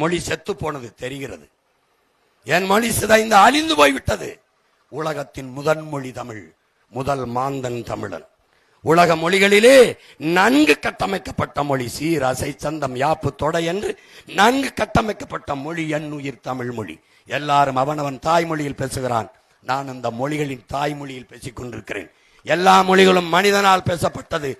மொழி செத்து போனது தெரிகிறது. என் மொழி சிதைந்து அழிந்து போய்விட்டது. உலகத்தின் முதன் மொழி தமிழ், முதல் மாந்தன் தமிழன். உலக மொழிகளிலே நன்கு கட்டமைக்கப்பட்ட மொழி, சீர் அசை சந்தம் யாப்பு தொடை என்று நன்கு கட்டமைக்கப்பட்ட மொழி என் உயிர் தமிழ் மொழி. எல்லாரும் அவனவன் தாய்மொழியில் பேசுகிறான். நான் அந்த மொழிகளின் தாய்மொழியில் பேசிக் கொண்டிருக்கிறேன். எல்லா மொழிகளும் மனிதனால் பேசப்பட்டது.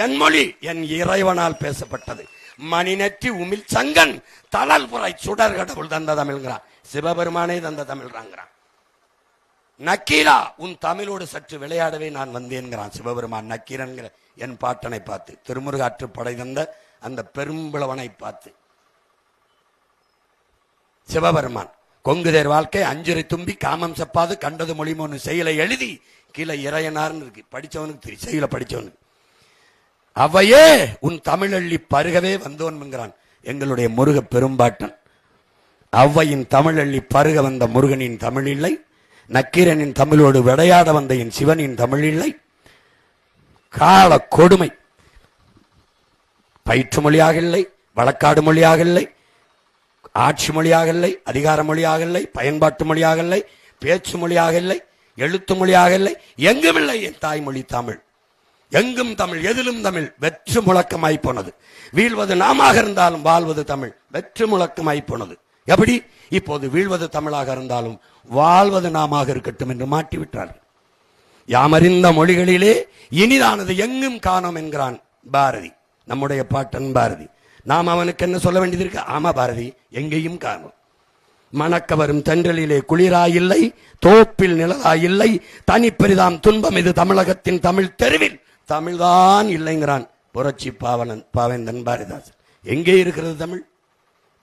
என் மொழி என் இறைவனால் பேசப்பட்டது. மணி நெற்றி உமிழ் சங்கன் தளல் புரை சுடர் கடவுள் தந்த தமிழ்கிறான். சிவபெருமானே தந்த தமிழ்றாங்கிறான். நக்கீரா உன் தமிழோடு சற்று விளையாடவே நான் வந்தேன்கிறான் சிவபெருமான். நக்கீரன்கிற என் பாட்டனை பார்த்து, திருமுருகாற்று படை தந்த அந்த பெரும்பிளவனை பார்த்து சிவபெருமான். கொங்குதேர் வாழ்க்கை அஞ்சுரை தும்பி காமம் செப்பாது கண்டது மொழிமோன்னு செயலை எழுதி கீழே இறையனார்னு இருக்கு. படிச்சவனுக்கு தெரியும், செயல படிச்சவனுக்கு. அவையே உன் தமிழள்ளி பருகவே வந்தோன் என்கிறான் எங்களுடைய முருக பெரும்பாட்டன். அவ்வையின் தமிழள்ளி பருக வந்த முருகனின் தமிழ் இல்லை. நக்கீரனின் தமிழோடு விளையாட வந்த என் சிவனின் தமிழ் இல்லை. கால கொடுமை. பயிற்று மொழியாக இல்லை, வழக்காடு மொழியாக இல்லை, ஆட்சி மொழியாக இல்லை, அதிகார மொழியாக இல்லை, பயன்பாட்டு மொழியாக இல்லை, பேச்சு மொழியாக இல்லை, எழுத்து மொழியாக இல்லை, எங்கும் இல்லை என் தாய்மொழி தமிழ். எங்கும் தமிழ், எதிலும் தமிழ். வெற்று முழக்கமாய் போனது. வீழ்வது நாமாக இருந்தாலும் வாழ்வது தமிழ். வெற்று முழக்கமாய் போனது. எப்படி? இப்போது வீழ்வது தமிழாக இருந்தாலும் வாழ்வது நாமாக இருக்கட்டும் என்று மாட்டிவிட்டார்கள். யாமறிந்த மொழிகளிலே இனிதானது எங்கும் காணோம் என்கிறான் பாரதி, நம்முடைய பாட்டன் பாரதி. நாம் அவனுக்கு என்ன சொல்ல வேண்டியது இருக்கு? ஆமா பாரதி, எங்கேயும் காணோம். மணக்க வரும் தென்றலிலே குளிராயில்லை, தோப்பில் நிழலாயில்லை, தனிப்பெரிதாம் துன்பம் இது தமிழகத்தின் தமிழ் தெருவில் தமிழ்தான் இல்லைங்கிறான் புரட்சி பாவேந்தன் பாரதிதாசன். எங்கே இருக்கிறது தமிழ்?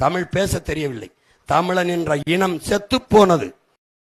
தமிழ் பேச தெரியவில்லை. தமிழன் என்ற இனம் செத்து போனது.